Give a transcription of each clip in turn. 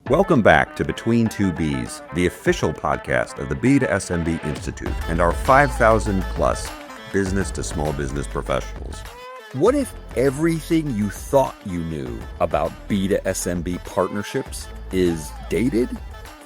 Welcome back to Between Two Bs, the official podcast of the B2SMB Institute and our 5,000 plus business to small business professionals. What if everything you thought you knew about B2SMB partnerships is dated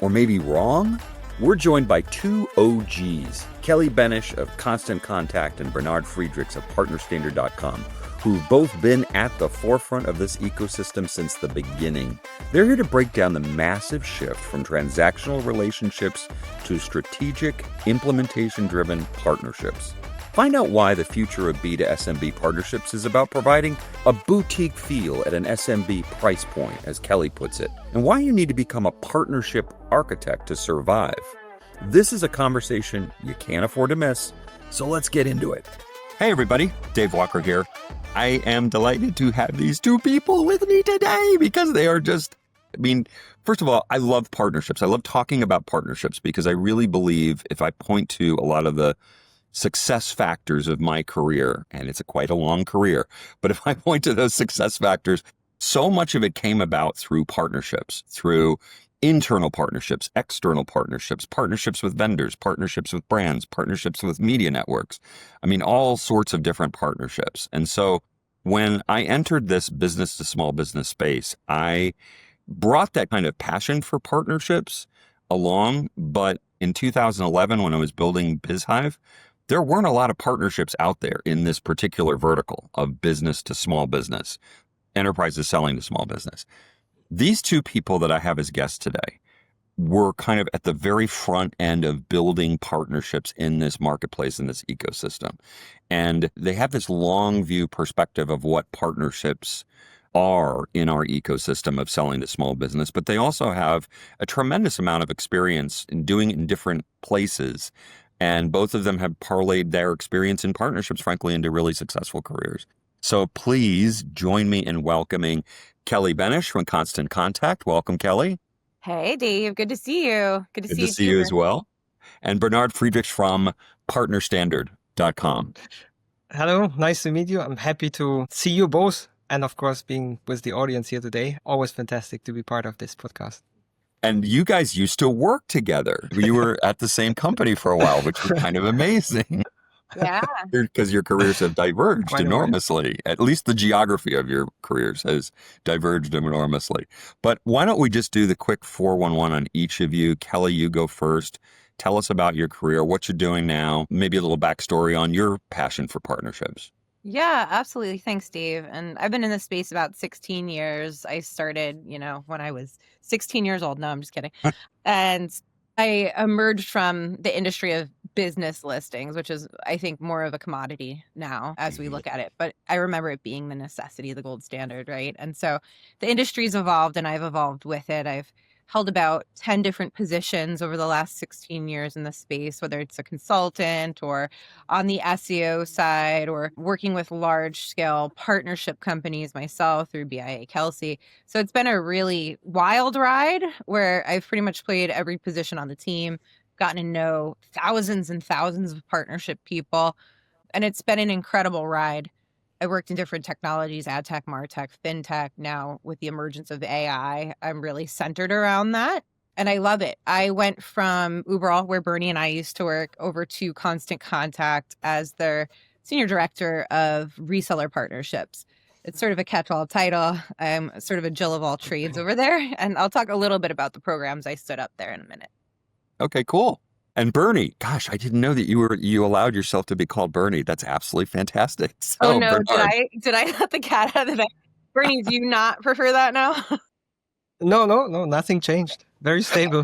or maybe wrong? We're joined by two OGs, Kelly Benish of Constant Contact and Bernhard Friedrichs of PartnerStandard.com, who've both been at the forefront of this ecosystem since the beginning. They're here to break down the massive shift from transactional relationships to strategic, implementation-driven partnerships. Find out why the future of B2SMB partnerships is about providing a boutique feel at an SMB price point, as Kelly puts it, and why you need to become a partnership architect to survive. This is a conversation you can't afford to miss, so let's get into it. Hey everybody, Dave Walker here. I am delighted to have these two people with me today because they are just, first of all, I love partnerships. I love talking about partnerships because I really believe if I point to a lot of the success factors of my career, and it's quite a long career, but if I point to those success factors, so much of it came about through partnerships, through internal partnerships, external partnerships, partnerships with vendors, partnerships with brands, partnerships with media networks. All sorts of different partnerships. And so when I entered this business to small business space, I brought that kind of passion for partnerships along. But in 2011, when I was building BizHive, there weren't a lot of partnerships out there in this particular vertical of business to small business, enterprises selling to small business. These two people that I have as guests today were kind of at the very front end of building partnerships in this marketplace, in this ecosystem. And they have this long view perspective of what partnerships are in our ecosystem of selling to small business, but they also have a tremendous amount of experience in doing it in different places. And both of them have parlayed their experience in partnerships, frankly, into really successful careers. So please join me in welcoming Kelly Benish from Constant Contact. Welcome, Kelly. Hey, Dave. Good to see you. Good to see you as well. And Bernhard Friedrichs from PartnerStandard.com. Hello, nice to meet you. I'm happy to see you both. And of course, being with the audience here today, always fantastic to be part of this podcast. And you guys used to work together. You were at the same company for a while, which was kind of amazing. Yeah. Because your careers have diverged enormously. At least the geography of your careers has diverged enormously. But why don't we just do the quick 411 on each of you? Kelly, you go first. Tell us about your career, what you're doing now, maybe a little backstory on your passion for partnerships. Yeah, absolutely. Thanks, Dave. And I've been in this space about 16 years. I started, when I was 16 years old. No, I'm just kidding. And I emerged from the industry of business listings, which is, I think, more of a commodity now as we look at it. But I remember it being the necessity, the gold standard, right? And so the industry's evolved and I've evolved with it. I've held about 10 different positions over the last 16 years in the space, whether it's a consultant or on the SEO side or working with large scale partnership companies myself through BIA Kelsey. So it's been a really wild ride where I've pretty much played every position on the team, gotten to know thousands and thousands of partnership people. And it's been an incredible ride. I worked in different technologies, ad tech, martech, fintech. Now with the emergence of AI, I'm really centered around that. And I love it. I went from Uberall, where Bernie and I used to work, over to Constant Contact as their senior director of reseller partnerships. It's sort of a catch-all title. I'm sort of a Jill of all trades over there. And I'll talk a little bit about the programs I stood up there in a minute. Okay, cool. And Bernie, gosh, I didn't know that you allowed yourself to be called Bernie. That's absolutely fantastic. So, oh no, Bernhard. did I let the cat out of the bag? Bernie, do you not prefer that now? No, nothing changed. Very stable.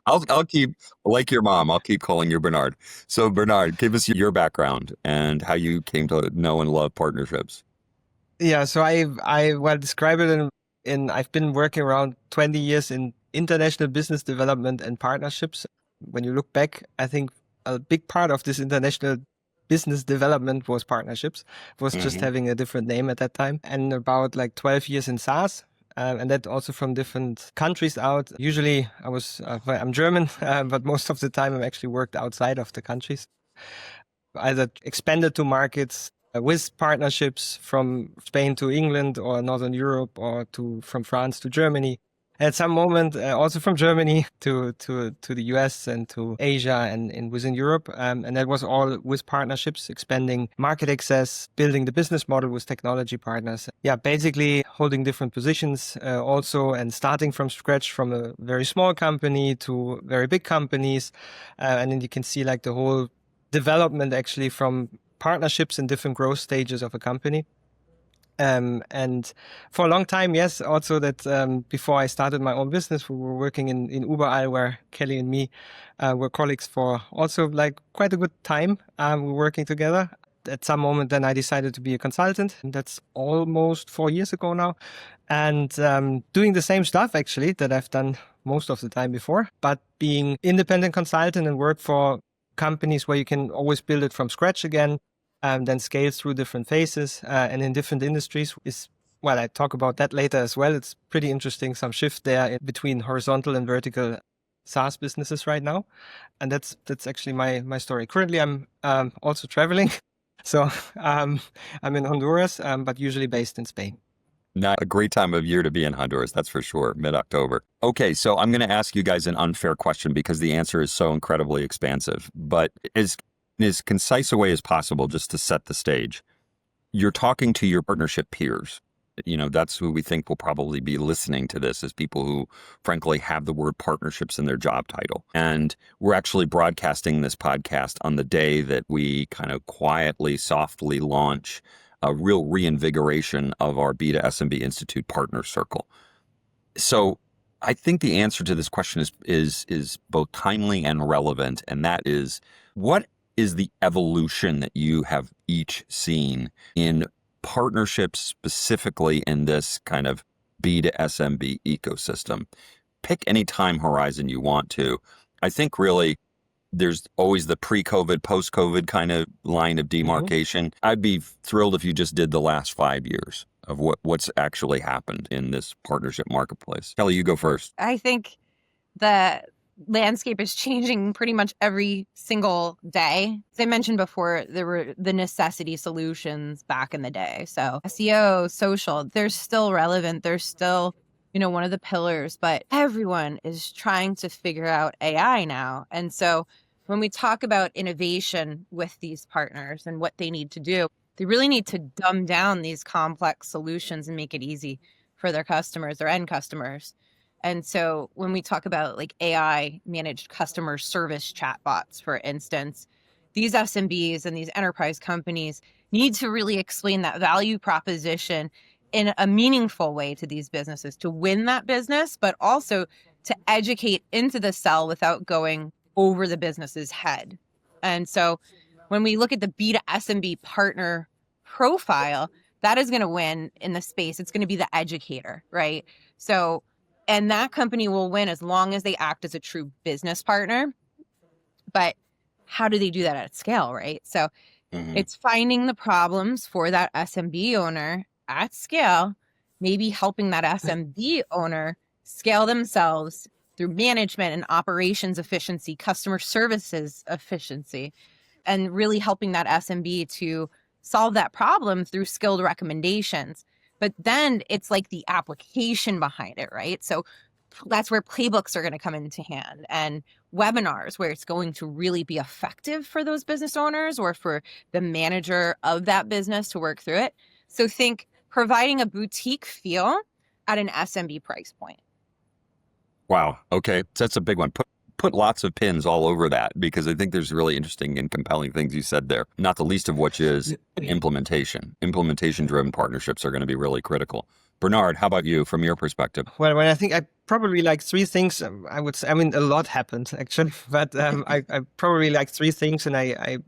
I'll keep, like your mom, I'll keep calling you Bernhard. So Bernhard, give us your background and how you came to know and love partnerships. Yeah, so I will describe it in I've been working around 20 years in international business development and partnerships. When you look back, I think a big part of this international business development was partnerships, was just having a different name at that time. And about like 12 years in SaaS, and that also from different countries out. Usually I'm German, but most of the time I'm actually worked outside of the countries. Either expanded to markets with partnerships from Spain to England or Northern Europe or from France to Germany. at some moment, also from Germany to the US and to Asia and within Europe. And that was all with partnerships, expanding market access, building the business model with technology partners. Yeah, basically holding different positions also and starting from scratch from a very small company to very big companies. And then you can see like the whole development actually from partnerships in different growth stages of a company. And for a long time, yes, also that before I started my own business, we were working in Überall, where Kelly and me were colleagues for also like quite a good time. We were working together. At some moment, then I decided to be a consultant. And that's almost 4 years ago now. And doing the same stuff, actually, that I've done most of the time before, but being independent consultant and work for companies where you can always build it from scratch again. Then scales through different phases and in different industries is, well, I talk about that later as well. It's pretty interesting, some shift there between horizontal and vertical SaaS businesses right now. And that's actually my story. Currently, I'm also traveling. So I'm in Honduras, but usually based in Spain. Not a great time of year to be in Honduras, that's for sure, mid-October. Okay, so I'm going to ask you guys an unfair question because the answer is so incredibly expansive, but in as concise a way as possible, just to set the stage. You're talking to your partnership peers. You know, that's who we think will probably be listening to this, as people who, frankly, have the word partnerships in their job title. And we're actually broadcasting this podcast on the day that we kind of quietly, softly launch a real reinvigoration of our B2SMB Institute Partner Circle. So I think the answer to this question is both timely and relevant, and that is, what is the evolution that you have each seen in partnerships, specifically in this kind of B2SMB ecosystem? Pick any time horizon you want to. I think really there's always the pre-COVID, post-COVID kind of line of demarcation. I'd be thrilled if you just did the last 5 years of what's actually happened in this partnership marketplace. Kelly, you go first. I think the landscape is changing pretty much every single day. As I mentioned before, there were the necessity solutions back in the day. So SEO, social, they're still relevant. They're still, one of the pillars, but everyone is trying to figure out AI now. And so when we talk about innovation with these partners and what they need to do, they really need to dumb down these complex solutions and make it easy for their customers, their end customers. And so when we talk about like AI managed customer service chatbots, for instance, these SMBs and these enterprise companies need to really explain that value proposition in a meaningful way to these businesses to win that business, but also to educate into the sell without going over the business's head. And so when we look at the B2SMB partner profile, that is going to win in the space. It's going to be the educator, right? So, and that company will win as long as they act as a true business partner. But how do they do that at scale, right? So it's finding the problems for that SMB owner at scale, maybe helping that SMB owner scale themselves through management and operations efficiency, customer services efficiency, and really helping that SMB to solve that problem through skilled recommendations. But then it's like the application behind it, right? So that's where playbooks are going to come into hand, and webinars where it's going to really be effective for those business owners or for the manager of that business to work through it. So think providing a boutique feel at an SMB price point. Wow. Okay. That's a big one. Put lots of pins all over that, because I think there's really interesting and compelling things you said there, not the least of which is implementation. Implementation-driven partnerships are going to be really critical. Bernhard, how about you from your perspective? Well, when I think I probably like three things, I would say, I mean, a lot happened actually, but I probably like three things. And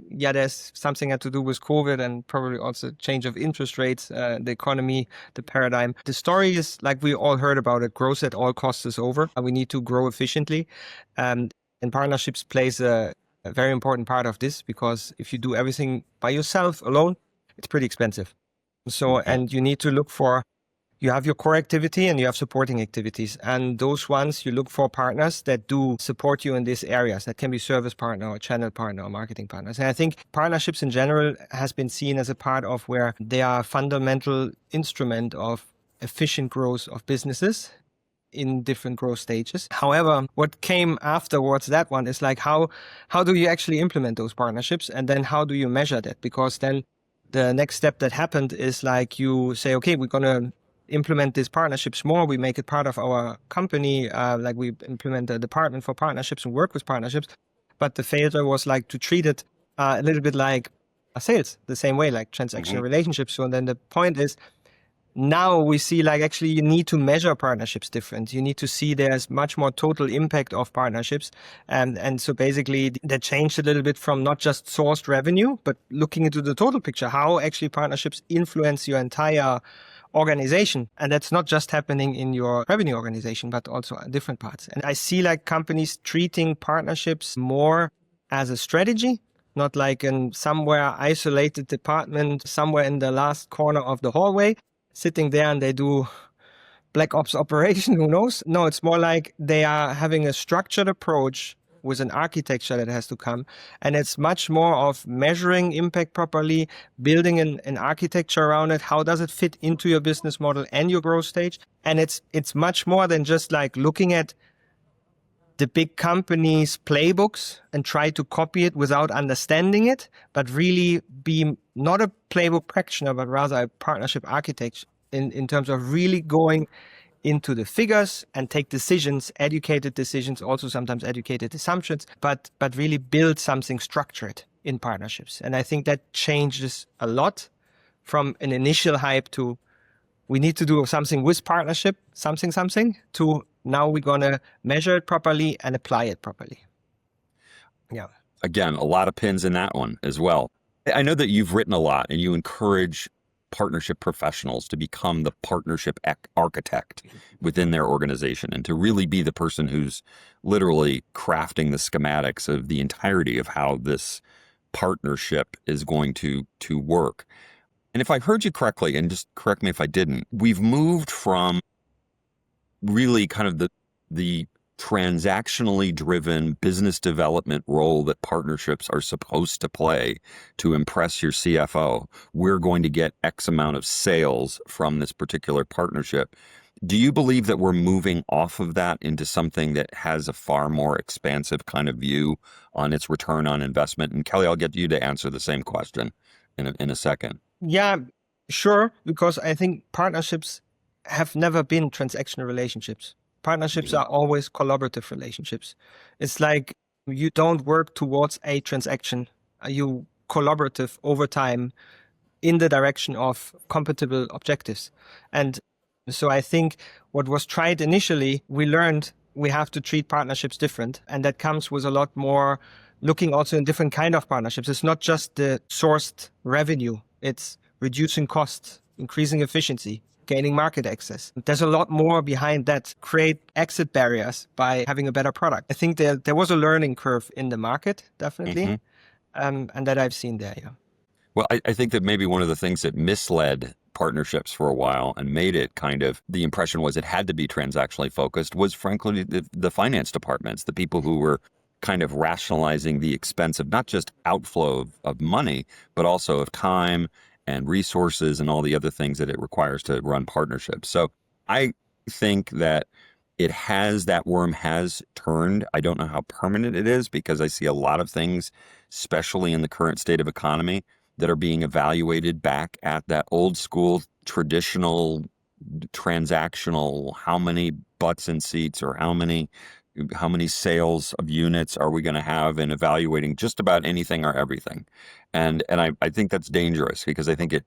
there's something had to do with COVID and probably also change of interest rates, the economy, the paradigm. The story is, like we all heard about it, growth at all costs is over. We need to grow efficiently. And partnerships plays a very important part of this, because if you do everything by yourself alone, it's pretty expensive. So, and you need to look for, you have your core activity and you have supporting activities. And those ones, you look for partners that do support you in these areas. That can be service partner or channel partner or marketing partners. And I think partnerships in general has been seen as a part of where they are a fundamental instrument of efficient growth of businesses. And then the second part is, I think, partnerships in general has been seen as a part of where they are a fundamental instrument of efficient growth of businesses. And then the third part is, I think partnerships in general has been seen as a part of where they are a fundamental instrument of efficient growth of businesses. in different growth stages. However, what came afterwards that one is like how do you actually implement those partnerships, and then how do you measure that? Because then the next step that happened is like you say, okay, we're going to implement these partnerships more. We make it part of our company. Like we implement a department for partnerships and work with partnerships. But the failure was like to treat it a little bit like a sales, the same way, like transactional relationships. So then the point is, now we see like actually you need to measure partnerships different. You need to see there's much more total impact of partnerships. And so basically that changed a little bit from not just sourced revenue, but looking into the total picture, how actually partnerships influence your entire organization. And that's not just happening in your revenue organization, but also in different parts. And I see like companies treating partnerships more as a strategy, not like in somewhere isolated department, somewhere in the last corner of the hallway, sitting there and they do black ops operation, who knows? No, it's more like they are having a structured approach with an architecture that has to come. And it's much more of measuring impact properly, building an architecture around it. How does it fit into your business model and your growth stage? And it's much more than just like looking at the big companies' playbooks and try to copy it without understanding it, but really be not a playbook practitioner, but rather a partnership architect in terms of really going into the figures and take decisions, educated decisions, also sometimes educated assumptions, but really build something structured in partnerships. And I think that changes a lot from an initial hype to we need to do something with partnership, something, to now we're going to measure it properly and apply it properly. Yeah. Again, a lot of pins in that one as well. I know that you've written a lot and you encourage partnership professionals to become the partnership architect within their organization and to really be the person who's literally crafting the schematics of the entirety of how this partnership is going to work. And if I heard you correctly, and just correct me if I didn't, we've moved from really kind of the transactionally driven business development role that partnerships are supposed to play to impress your CFO. We're going to get X amount of sales from this particular partnership. Do you believe that we're moving off of that into something that has a far more expansive kind of view on its return on investment? And Kelly, I'll get you to answer the same question in a second. Yeah, sure. Because I think partnerships have never been transactional relationships. Partnerships are always collaborative relationships. It's like you don't work towards a transaction. You collaborative over time in the direction of compatible objectives. And so I think what was tried initially, we learned we have to treat partnerships different. And that comes with a lot more looking also in different kind of partnerships. It's not just the sourced revenue. It's reducing costs, increasing efficiency, gaining market access. There's a lot more behind that. Create exit barriers by having a better product. I think there was a learning curve in the market, definitely, and that I've seen there, yeah. Well, I think that maybe one of the things that misled partnerships for a while and made it kind of, the impression was it had to be transactionally focused was frankly the finance departments, the people who were kind of rationalizing the expense of not just outflow of money, but also of time and resources and all the other things that it requires to run partnerships. So I think that that worm has turned. I don't know how permanent it is because I see a lot of things, especially in the current state of economy, that are being evaluated back at that old school, traditional, transactional, how many butts in seats or how many sales of units are we going to have in evaluating just about anything or everything. And I think that's dangerous because I think it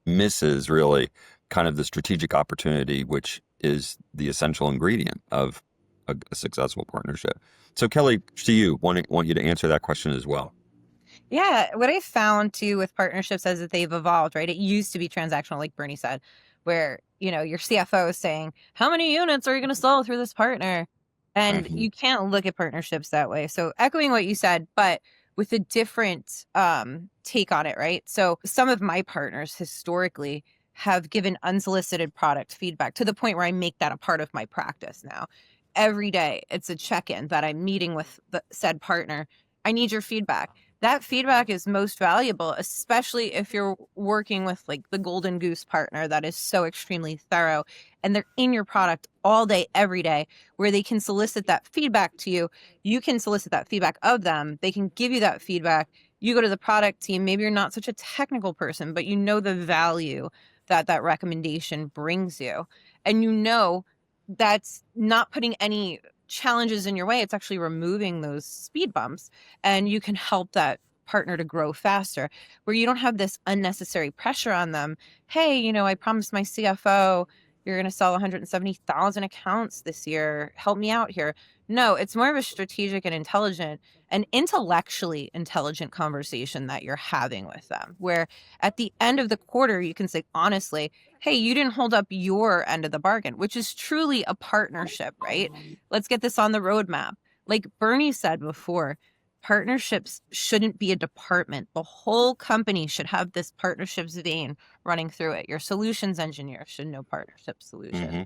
misses really kind of the strategic opportunity, which is the essential ingredient of a successful partnership. So Kelly, to you, want you to answer that question as well. Yeah, what I found too with partnerships is that they've evolved, right? It used to be transactional, like Bernie said, where, your CFO is saying, how many units are you going to sell through this partner? And you can't look at partnerships that way. So echoing what you said, but with a different take on it, right? So some of my partners historically have given unsolicited product feedback to the point where I make that a part of my practice now. Every day, it's a check-in that I'm meeting with the said partner. I need your feedback. that feedback is most valuable, especially if you're working with like the golden goose partner that is so extremely thorough and they're in your product all day, every day, where they can solicit that feedback to you. You can solicit that feedback of them. They can give you that feedback. You go to the product team. Maybe you're not such a technical person, but you know the value that that recommendation brings you. And you know that's not putting any challenges in your way. It's actually removing those speed bumps, and you can help that partner to grow faster, where you don't have this unnecessary pressure on them. Hey, you know, I promised my CFO you're going to sell 170,000 accounts this year. Help me out here. No, it's more of a strategic and intelligent and intellectually intelligent conversation that you're having with them, where at the end of the quarter, you can say, honestly, hey, you didn't hold up your end of the bargain, which is truly a partnership, right? Let's get this on the roadmap. Like Bernie said before, partnerships shouldn't be a department. The whole company should have this partnerships vein running through it. Your solutions engineer should know partnership solution. Mm-hmm.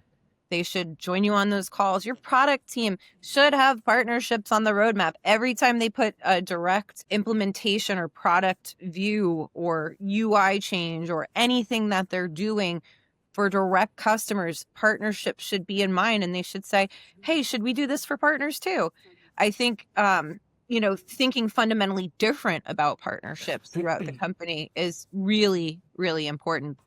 They should join you on those calls. Your product team should have partnerships on the roadmap. Every time they put a direct implementation or product view or UI change or anything that they're doing for direct customers, partnerships should be in mind. And they should say, hey, should we do this for partners too? I think, thinking fundamentally different about partnerships throughout the company is really, really important.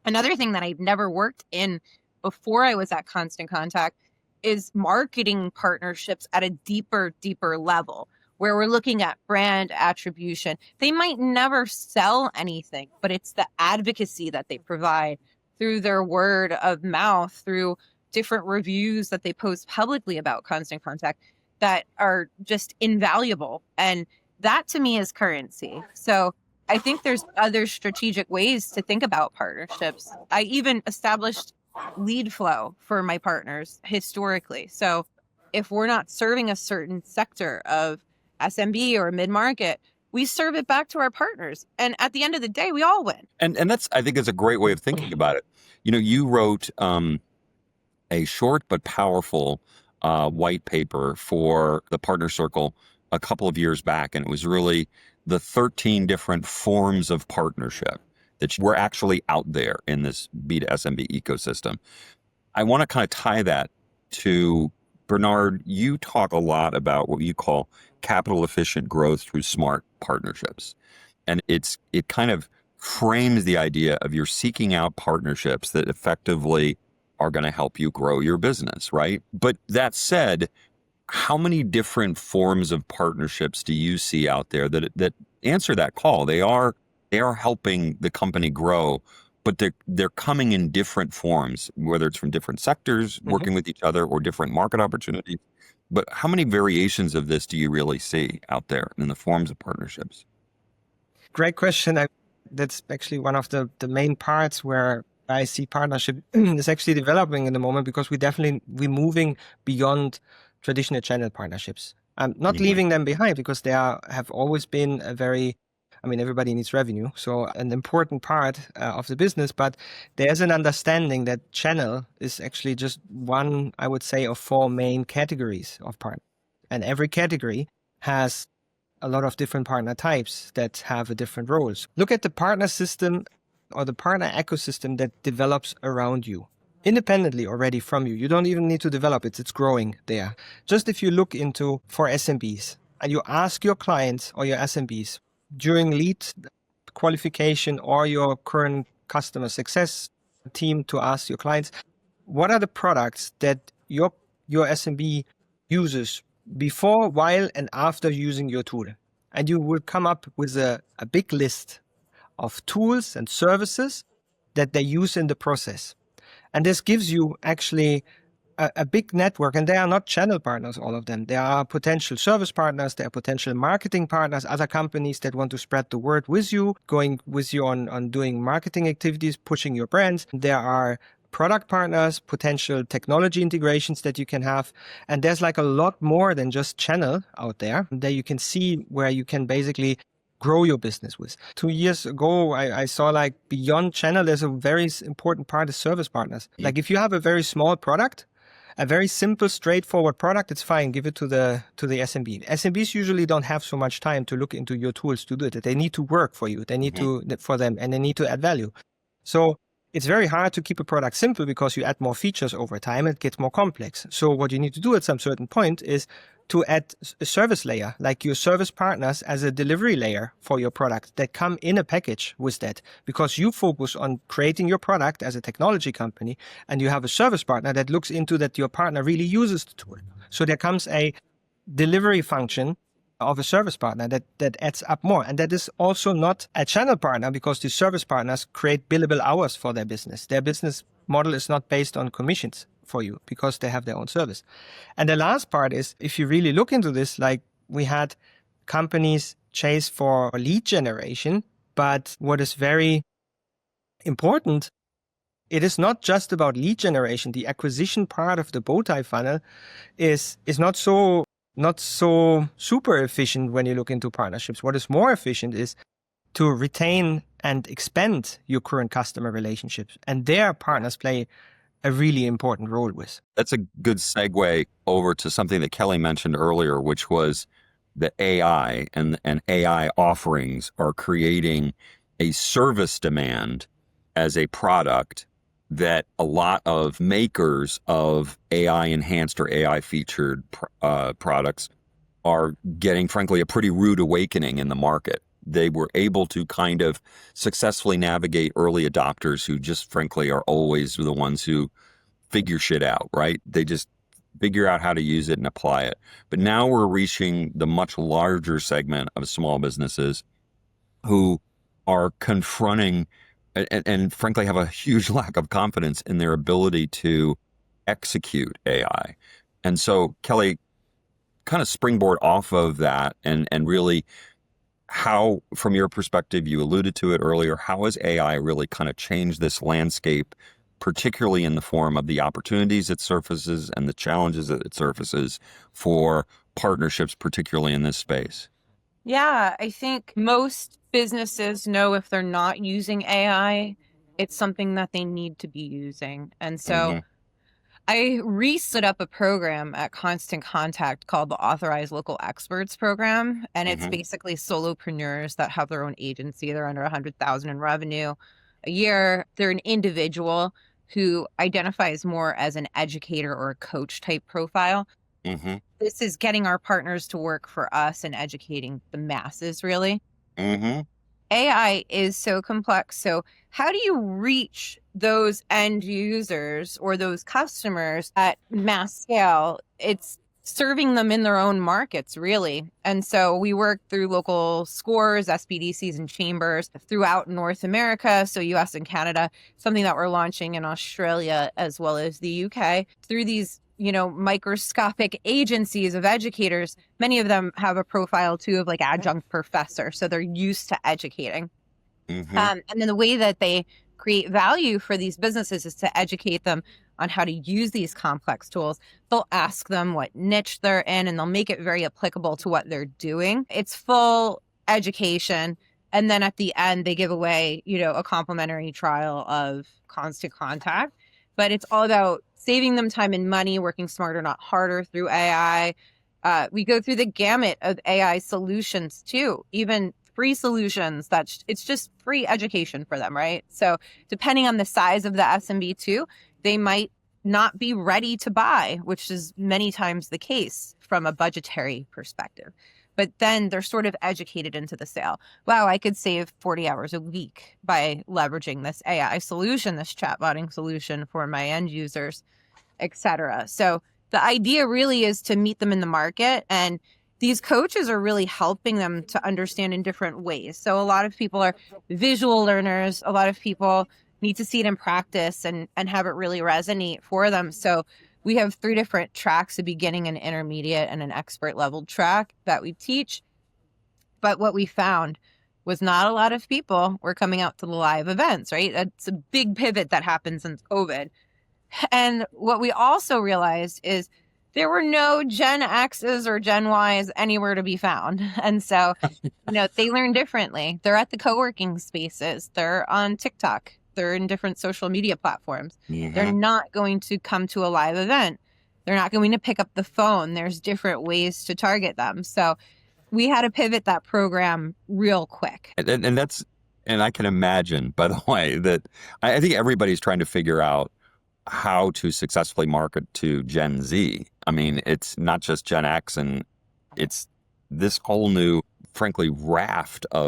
Another thing that I've never worked in before I was at Constant Contact is marketing partnerships at a deeper level, where we're looking at brand attribution. They might never sell anything, but it's the advocacy that they provide through their word of mouth, through different reviews that they post publicly about Constant Contact that are just invaluable. And that to me is currency. So I think there's other strategic ways to think about partnerships. I even established lead flow for my partners historically. So if we're not serving a certain sector of SMB or mid-market, we serve it back to our partners. And at the end of the day, we all win. And that's, I think, is a great way of thinking about it. You know, you wrote a short but powerful white paper for the Partner Circle a couple of years back, and it was really the 13 different forms of partnership that were actually out there in this B2SMB ecosystem. I want to kind of tie that to, Bernhard, you talk a lot about what you call capital efficient growth through smart partnerships. And it kind of frames the idea of you're seeking out partnerships that effectively are going to help you grow your business, right? But that said, how many different forms of partnerships do you see out there that answer that call? They are helping the company grow, but they're coming in different forms, whether it's from different sectors working with each other or different market opportunities. But how many variations of this do you really see out there in the forms of partnerships? Great question. That's actually one of the main parts where I see partnership is actually developing in the moment, because we're moving beyond traditional channel partnerships. I'm not leaving them behind, because they have always been everybody needs revenue, so an important part of the business, but there's an understanding that channel is actually just one, I would say, of four main categories of partner. And every category has a lot of different partner types that have different roles. Look at the partner system or the partner ecosystem that develops around you, independently already from you. You don't even need to develop it. It's growing there. Just if you look into for SMBs and you ask your clients or your SMBs during lead qualification or your current customer success team to ask your clients, what are the products that your SMB uses before, while, and after using your tool? And you will come up with a big list of tools and services that they use in the process. And this gives you actually a big network, and they are not channel partners, all of them. They are potential service partners, they are potential marketing partners, other companies that want to spread the word with you, going with you on doing marketing activities, pushing your brands. There are product partners, potential technology integrations that you can have. And there's like a lot more than just channel out there that you can see where you can basically grow your business with. 2 years ago, I saw like beyond channel, there's a very important part of service partners. Like if you have a very small product a very simple, straightforward product, it's fine. Give it to the SMB. SMBs usually don't have so much time to look into your tools to do it. They need to work for you. They need for them, and they need to add value. So it's very hard to keep a product simple because you add more features over time and it gets more complex. So what you need to do at some certain point is to add a service layer, like your service partners as a delivery layer for your product that come in a package with that, because you focus on creating your product as a technology company and you have a service partner that looks into that your partner really uses the tool. So there comes a delivery function of a service partner that adds up more. And that is also not a channel partner, because the service partners create billable hours for their business. Their business model is not based on commissions for you because they have their own service. And the last part is, if you really look into this, like we had companies chase for lead generation, but what is very important, it is not just about lead generation. The acquisition part of the bow tie funnel is not so super efficient when you look into partnerships. What is more efficient is to retain and expand your current customer relationships, and their partners play a really important role with. That's a good segue over to something that Kelly mentioned earlier, which was that AI and AI offerings are creating a service demand as a product that a lot of makers of AI enhanced or AI featured products are getting, frankly, a pretty rude awakening in the market. They were able to kind of successfully navigate early adopters who just, frankly, are always the ones who figure shit out, right? They just figure out how to use it and apply it. But now we're reaching the much larger segment of small businesses who are confronting and frankly have a huge lack of confidence in their ability to execute AI. And so, Kelly, kind of springboard off of that and really how, from your perspective, you alluded to it earlier, how has AI really kind of changed this landscape, particularly in the form of the opportunities it surfaces and the challenges that it surfaces for partnerships, particularly in this space? Yeah, I think most businesses know if they're not using AI, it's something that they need to be using. And so I re-set up a program at Constant Contact called the Authorized Local Experts Program. And it's basically solopreneurs that have their own agency. They're under 100,000 in revenue a year. They're an individual who identifies more as an educator or a coach type profile. This is getting our partners to work for us and educating the masses, really. AI is so complex. So how do you reach those end users or those customers at mass scale? It's serving them in their own markets, really. And so we work through local scores, SBDCs, and chambers throughout North America, so US and Canada, something that we're launching in Australia as well as the UK. Through these microscopic agencies of educators, many of them have a profile too of like adjunct professor. So they're used to educating. And then the way that they create value for these businesses is to educate them on how to use these complex tools. They'll ask them what niche they're in and they'll make it very applicable to what they're doing. It's full education. And then at the end, they give away, a complimentary trial of Constant Contact. But it's all about saving them time and money, working smarter, not harder through AI. We go through the gamut of AI solutions too, even free solutions. It's just free education for them, right? So depending on the size of the SMB too, they might not be ready to buy, which is many times the case from a budgetary perspective. But then they're sort of educated into the sale. Wow, I could save 40 hours a week by leveraging this AI solution, this chatbotting solution for my end users, etc. So the idea really is to meet them in the market, and these coaches are really helping them to understand in different ways. So a lot of people are visual learners. A lot of people need to see it in practice and have it really resonate for them. So we have 3 different tracks, a beginning, an intermediate, and an expert level track that we teach. But what we found was not a lot of people were coming out to the live events, right? That's a big pivot that happened since COVID. And what we also realized is there were no Gen X's or Gen Y's anywhere to be found. And so, they learn differently. They're at the co-working spaces. They're on TikTok. They're in different social media platforms. They're not going to come to a live event. They're not going to pick up the phone. There's different ways to target them. So we had to pivot that program real quick. And that's, and I can imagine, by the way, that I think everybody's trying to figure out how to successfully market to Gen Z. I mean, it's not just Gen X, and it's this whole new, frankly,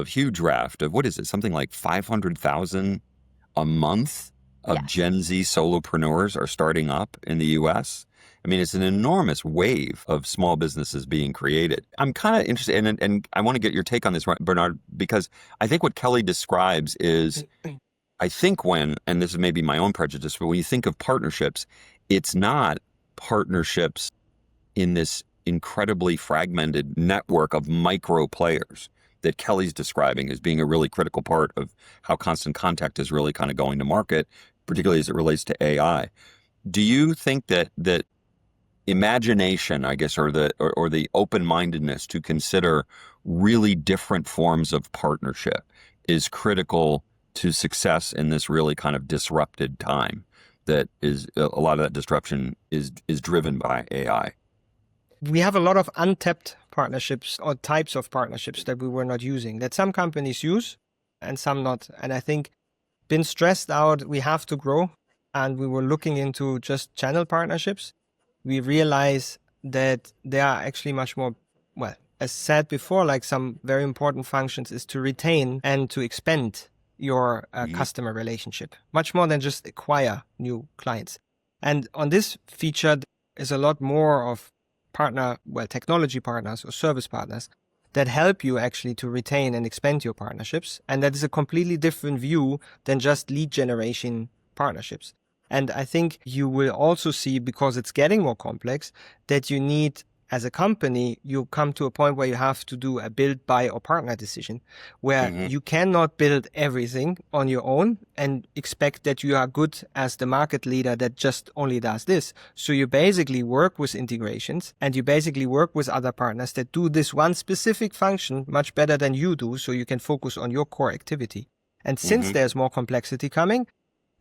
huge raft of, what is it, something like 500,000 a month of Yes. Gen Z solopreneurs are starting up in the US. I mean, it's an enormous wave of small businesses being created. I'm kind of interested, and I want to get your take on this, Bernhard, because I think what Kelly describes is, I think and this is maybe my own prejudice, but when you think of partnerships, it's not partnerships in this incredibly fragmented network of micro players that Kelly's describing as being a really critical part of how Constant Contact is really kind of going to market, particularly as it relates to AI. Do you think that imagination, I guess, or the open-mindedness to consider really different forms of partnership is critical to success in this really kind of disrupted time that is, a lot of that disruption is driven by AI? We have a lot of untapped partnerships or types of partnerships that we were not using, that some companies use and some not. And I think been stressed out, we have to grow. And we were looking into just channel partnerships. We realize that there are actually much more, well, as said before, like some very important functions is to retain and to expand your customer relationship, much more than just acquire new clients. And on this feature is a lot more of technology partners or service partners that help you actually to retain and expand your partnerships. And that is a completely different view than just lead generation partnerships. And I think you will also see, because it's getting more complex, that you need, as a company, you come to a point where you have to do a build, buy, or partner decision, where you cannot build everything on your own and expect that you are good as the market leader that just only does this. So you basically work with integrations, and you basically work with other partners that do this one specific function much better than you do, so you can focus on your core activity. And since there's more complexity coming,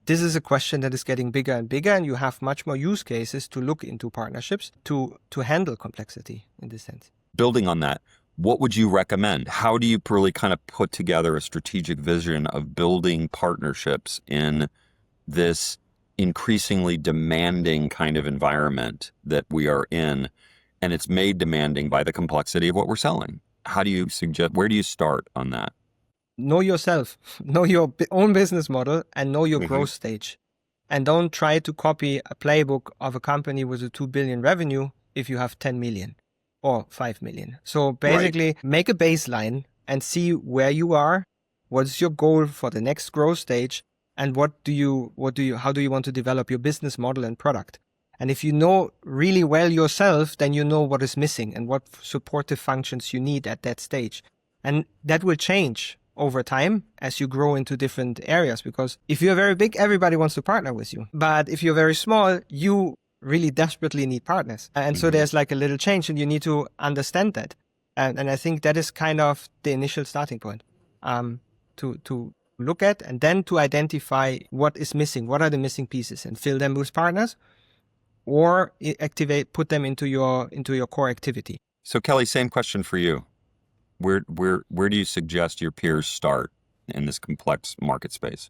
this is a question that is getting bigger and bigger, and you have much more use cases to look into partnerships to handle complexity in this sense. Building on that, what would you recommend? How do you really kind of put together a strategic vision of building partnerships in this increasingly demanding kind of environment that we are in? And it's made demanding by the complexity of what we're selling. How do you suggest, where do you start on that? Know yourself, know your own business model, and know your growth stage. And don't try to copy a playbook of a company with a 2 billion revenue if you have 10 million or 5 million. So basically make a baseline and see where you are, what's your goal for the next growth stage, and how do you want to develop your business model and product. And if you know really well yourself, then you know what is missing and what supportive functions you need at that stage. And that will change over time as you grow into different areas, because if you're very big, everybody wants to partner with you. But if you're very small, you really desperately need partners. And so there's like a little change, and you need to understand that. And I think that is kind of the initial starting point to look at, and then to identify what is missing, what are the missing pieces, and fill them with partners, or put them into your core activity. So Kelly, same question for you. Where do you suggest your peers start in this complex market space?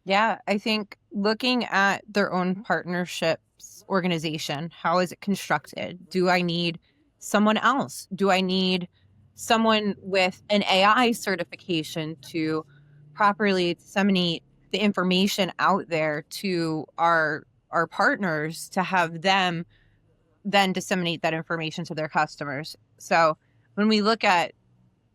Yeah, I think looking at their own partnerships organization, how is it constructed? Do I need someone else? Do I need someone with an AI certification to properly disseminate the information out there to our partners, to have them then disseminate that information to their customers? So when we look at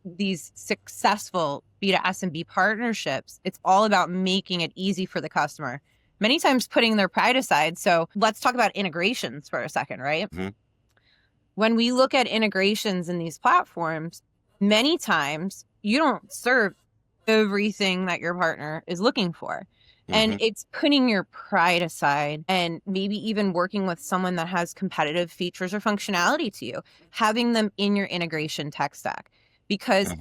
these successful B2SMB partnerships, it's all about making it easy for the customer, many times putting their pride aside. So let's talk about integrations for a second, right? When we look at integrations in these platforms, many times you don't serve everything that your partner is looking for. And it's putting your pride aside and maybe even working with someone that has competitive features or functionality to you, having them in your integration tech stack. Because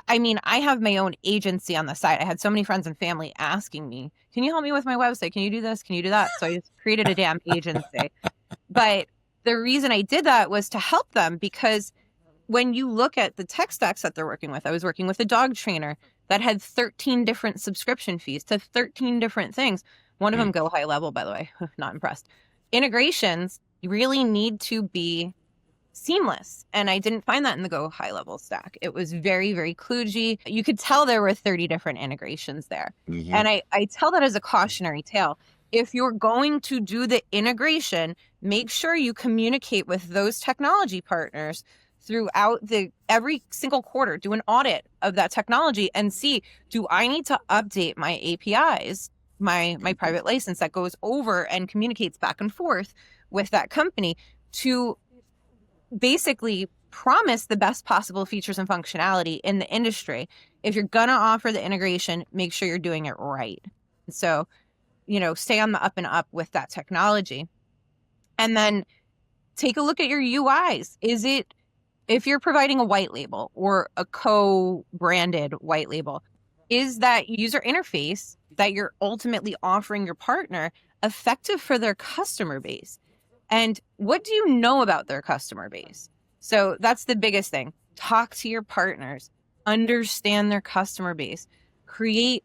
I mean, I have my own agency on the side. I had so many friends and family asking me, can you help me with my website? Can you do this? Can you do that? So I just created a damn agency. But the reason I did that was to help them, because when you look at the tech stacks that they're working with, I was working with a dog trainer that had 13 different subscription fees to 13 different things. One of them go high level, by the way. Not impressed. Integrations really need to be seamless. And I didn't find that in the Go high level stack. It was very, very kludgy. You could tell there were 30 different integrations there. And I tell that as a cautionary tale. If you're going to do the integration, make sure you communicate with those technology partners throughout every single quarter. Do an audit of that technology and see, do I need to update my APIs, my private license that goes over and communicates back and forth with that company to basically promise the best possible features and functionality in the industry. If you're going to offer the integration, make sure you're doing it right. So, stay on the up and up with that technology. And then take a look at your UIs. If you're providing a white label or a co-branded white label, is that user interface that you're ultimately offering your partner effective for their customer base? And what do you know about their customer base? So that's the biggest thing. Talk to your partners, understand their customer base, create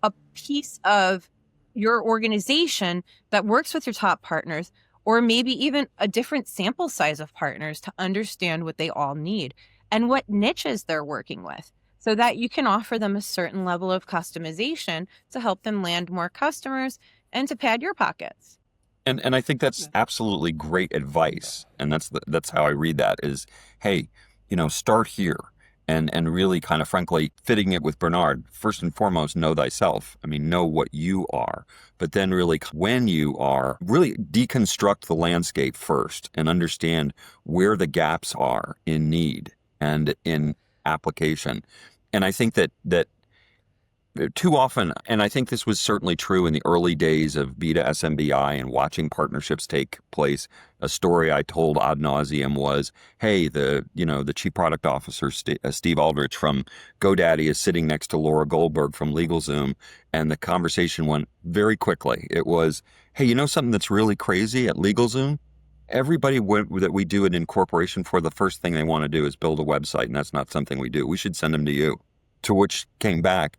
a piece of your organization that works with your top partners, or maybe even a different sample size of partners to understand what they all need and what niches they're working with, so that you can offer them a certain level of customization to help them land more customers and to pad your pockets. And I think that's absolutely great advice. And that's how I read that is, hey, start here and really kind of frankly fitting it with Bernhard. First and foremost, know thyself. I mean, know what you are, but then really when you are, really deconstruct the landscape first and understand where the gaps are in need and in application. And I think that too often, and I think this was certainly true in the early days of B2SMBI and watching partnerships take place. A story I told ad nauseum was, hey, the chief product officer, Steve Aldrich from GoDaddy is sitting next to Laura Goldberg from LegalZoom. And the conversation went very quickly. It was, hey, something that's really crazy at LegalZoom? Everybody that we do an incorporation for, the first thing they want to do is build a website. And that's not something we do. We should send them to you. To which came back,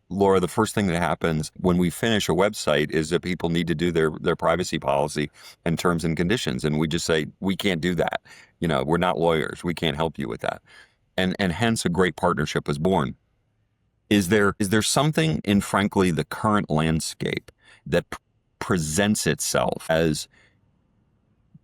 Laura, the first thing that happens when we finish a website is that people need to do their privacy policy and terms and conditions. And we just say, we can't do that. We're not lawyers. We can't help you with that. And hence a great partnership was born. Is there something in, frankly, the current landscape that presents itself as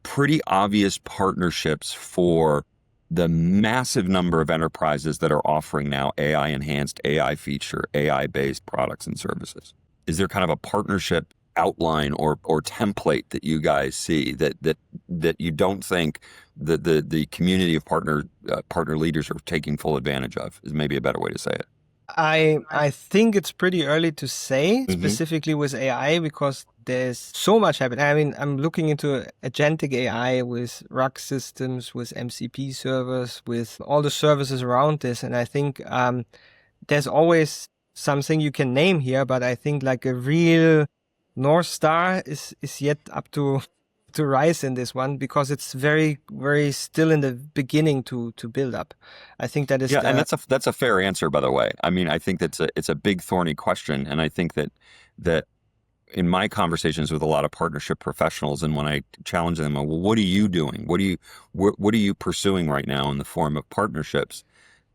pretty obvious partnerships for the massive number of enterprises that are offering now AI-enhanced, AI-feature, AI-based products and services? Is there kind of a partnership outline or template that you guys see that you don't think that the community of partner leaders are taking full advantage of? Is maybe a better way to say it. I think it's pretty early to say specifically with AI, because there's so much happening. I mean, I'm looking into agentic AI with RAG systems, with MCP servers, with all the services around this. And I think there's always something you can name here, but I think like a real North Star is yet up to rise in this one, because it's very, very still in the beginning to build up. I think that is and that's a fair answer, by the way. I mean, I think it's a big thorny question, and I think that in my conversations with a lot of partnership professionals, and when I challenge them, well, what are you doing? What are you pursuing right now in the form of partnerships?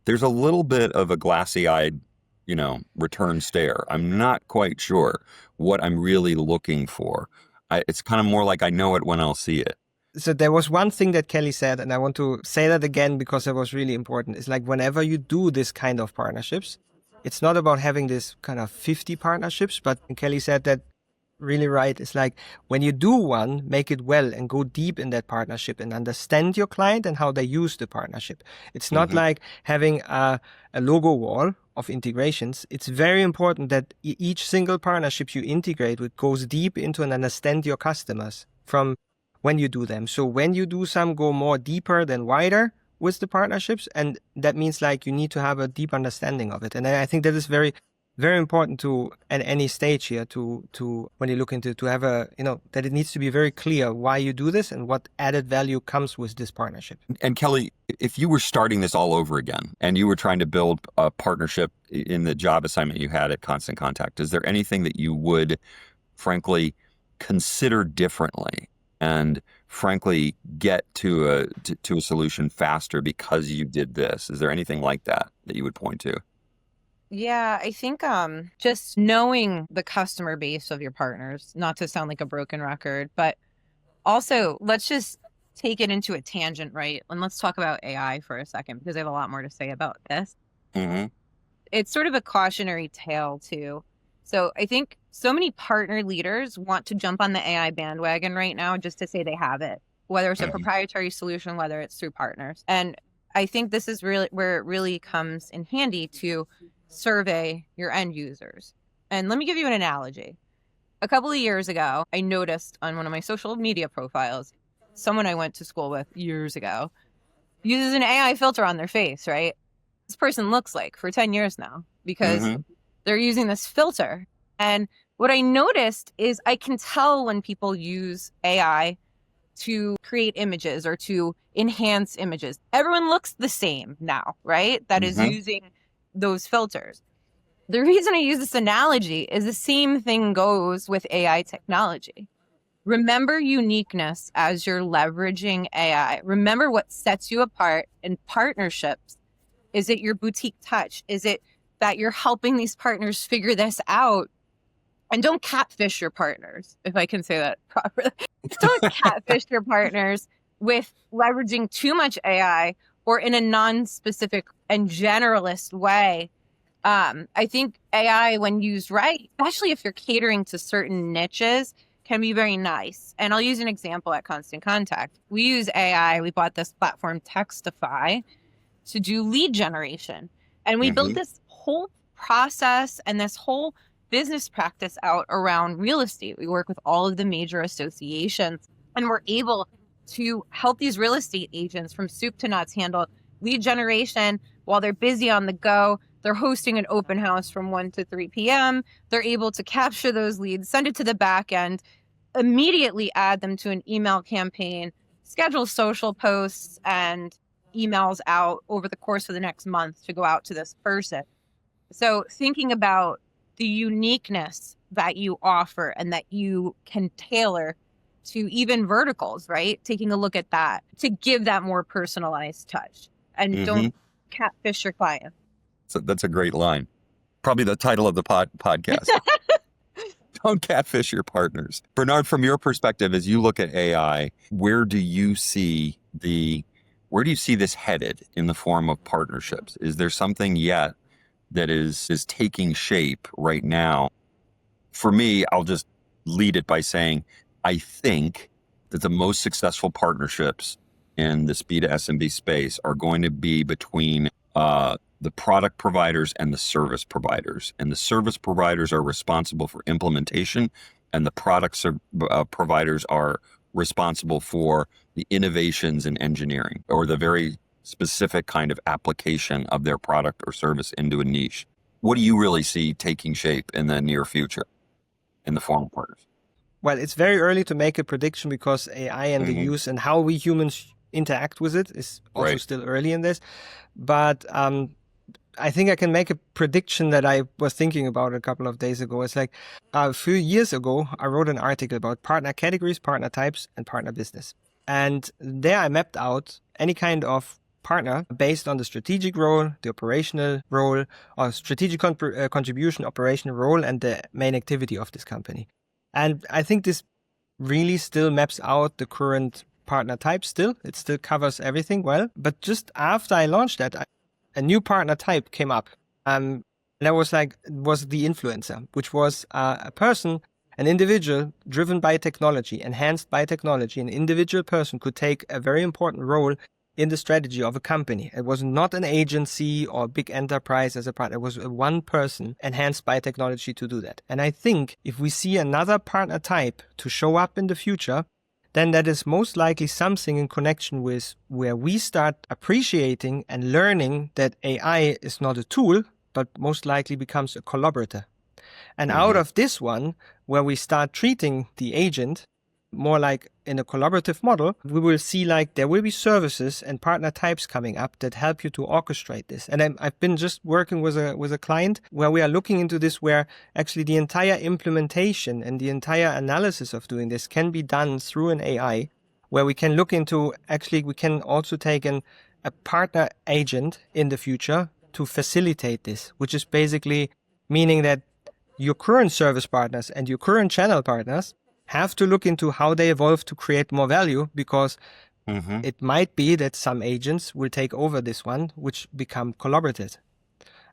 There's a little bit of a glassy-eyed, return stare. I'm not quite sure what I'm really looking for. It's kind of more like I know it when I'll see it. So there was one thing that Kelly said, and I want to say that again because it was really important. It's like whenever you do this kind of partnerships, it's not about having this kind of 50 partnerships, but Kelly said that really right. It's like when you do one, make it well and go deep in that partnership and understand your client and how they use the partnership. It's not like having a logo wall of integrations. It's very important that each single partnership you integrate with goes deep into and understand your customers from when you do them. So when you do some, go more deeper than wider with the partnerships. And that means like you need to have a deep understanding of it. And I think that is very very important to at any stage here to when you look into to have a, that it needs to be very clear why you do this and what added value comes with this partnership. And Kelly, if you were starting this all over again and you were trying to build a partnership in the job assignment you had at Constant Contact, is there anything that you would frankly consider differently and frankly get to a solution faster because you did this? Is there anything like that you would point to? Yeah, I think just knowing the customer base of your partners, not to sound like a broken record, but also let's just take it into a tangent, right? And let's talk about AI for a second, because I have a lot more to say about this. Mm-hmm. It's sort of a cautionary tale too. So I think so many partner leaders want to jump on the AI bandwagon right now just to say they have it, whether it's a proprietary solution, whether it's through partners. And I think this is really where it really comes in handy to survey your end users. And let me give you an analogy. A couple of years ago, I noticed on one of my social media profiles, someone I went to school with years ago uses an AI filter on their face, right? This person looks like for 10 years now because they're using this filter. And what I noticed is I can tell when people use AI to create images or to enhance images. Everyone looks the same now, right? That is using those filters. The reason I use this analogy is the same thing goes with AI technology. Remember uniqueness as you're leveraging AI. Remember what sets you apart in partnerships. Is it your boutique touch? Is it that you're helping these partners figure this out? And don't catfish your partners, if I can say that properly. Don't catfish your partners with leveraging too much AI or in a non-specific and generalist way. I think AI, when used right, especially if you're catering to certain niches, can be very nice. And I'll use an example at Constant Contact. We use AI. We bought this platform, Textify, to do lead generation. And we built this whole process and this whole business practice out around real estate. We work with all of the major associations, and we're able to help these real estate agents from soup to nuts handle lead generation while they're busy on the go. They're hosting an open house from 1 to 3 p.m. They're able to capture those leads, send it to the back end, immediately add them to an email campaign, schedule social posts and emails out over the course of the next month to go out to this person. So thinking about the uniqueness that you offer and that you can tailor to even verticals, right? Taking a look at that to give that more personalized touch, and don't catfish your client. So that's a great line. Probably the title of the podcast. Don't catfish your partners. Bernhard, from your perspective, as you look at AI, where do you see this headed in the form of partnerships? Is there something yet that is taking shape right now? For me, I'll just lead it by saying, I think that the most successful partnerships in this B2SMB space are going to be between the product providers and the service providers. And the service providers are responsible for implementation, and the product providers are responsible for the innovations in engineering or the very specific kind of application of their product or service into a niche. What do you really see taking shape in the near future in the form of partners? Well, it's very early to make a prediction because AI and the use and how we humans interact with it is also still early in this. But I think I can make a prediction that I was thinking about a couple of days ago. It's like a few years ago, I wrote an article about partner categories, partner types, and partner business. And there I mapped out any kind of partner based on the strategic role, the operational role, or strategic contribution, operational role, and the main activity of this company. And I think this really still maps out the current partner type still. It still covers everything well. But just after I launched that, a new partner type came up. And that was the influencer, which was a person, an individual driven by technology, enhanced by technology. An individual person could take a very important role in the strategy of a company. It was not an agency or a big enterprise as a partner. It was one person enhanced by technology to do that. And I think if we see another partner type to show up in the future, then that is most likely something in connection with where we start appreciating and learning that AI is not a tool, but most likely becomes a collaborator. And out of this one, where we start treating the agent more like in a collaborative model, we will see like there will be services and partner types coming up that help you to orchestrate this. And I've been just working with a client where we are looking into this, where actually the entire implementation and the entire analysis of doing this can be done through an AI, where we can look into, actually we can also take a partner agent in the future to facilitate this, which is basically meaning that your current service partners and your current channel partners have to look into how they evolve to create more value, because it might be that some agents will take over this one, which become collaborative.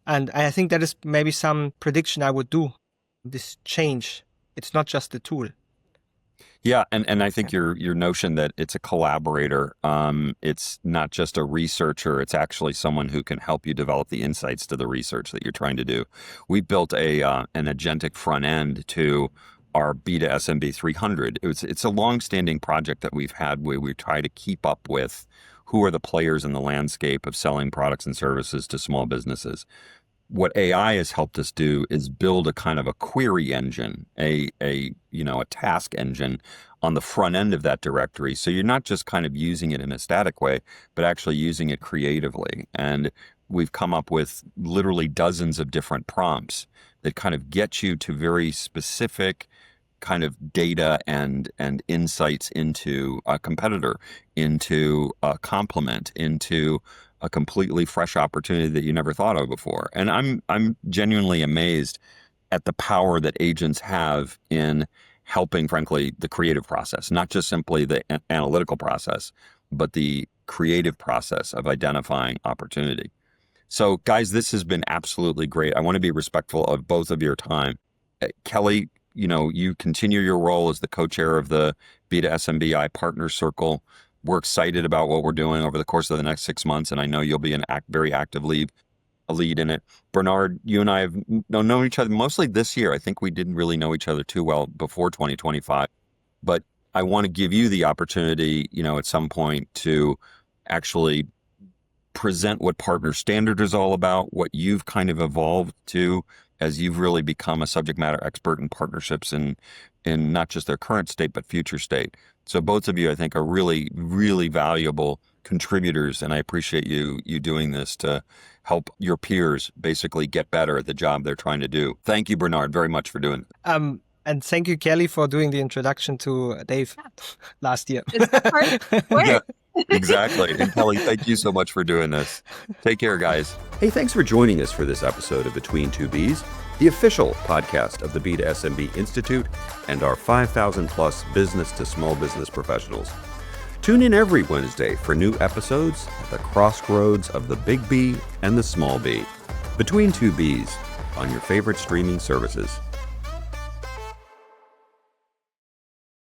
And I think that is maybe some prediction I would do. This change, it's not just a tool. Yeah, and I think your notion that it's a collaborator, it's not just a researcher, it's actually someone who can help you develop the insights to the research that you're trying to do. We built an agentic front end to our B2SMB 300. It's a long-standing project that we've had where we try to keep up with who are the players in the landscape of selling products and services to small businesses. What AI has helped us do is build a kind of a query engine, a task engine on the front end of that directory. So you're not just kind of using it in a static way, but actually using it creatively. And we've come up with literally dozens of different prompts that kind of get you to very specific kind of data and insights into a competitor, into a complement, into a completely fresh opportunity that you never thought of before. And I'm genuinely amazed at the power that agents have in helping, frankly, the creative process, not just simply the analytical process, but the creative process of identifying opportunity. So guys, this has been absolutely great. I want to be respectful of both of your time. Kelly, you continue your role as the co-chair of the B2SMBI Partner Circle. We're excited about what we're doing over the course of the next 6 months, and I know you'll be a very active lead in it. Bernhard, you and I have known each other mostly this year. I think we didn't really know each other too well before 2025, but I want to give you the opportunity, at some point to actually present what Partner Standard is all about, what you've kind of evolved to as you've really become a subject matter expert in partnerships in not just their current state, but future state. So both of you, I think, are really, really valuable contributors, and I appreciate you doing this to help your peers basically get better at the job they're trying to do. Thank you, Bernhard, very much for doing it. And thank you, Kelly, for doing the introduction to Dave last year. It's the part where Yeah, exactly. And Kelly, thank you so much for doing this. Take care, guys. Hey, thanks for joining us for this episode of Between Two Bs, the official podcast of the B2SMB Institute and our 5,000 plus business to small business professionals. Tune in every Wednesday for new episodes at the crossroads of the big B and the small B. Between Two Bs on your favorite streaming services.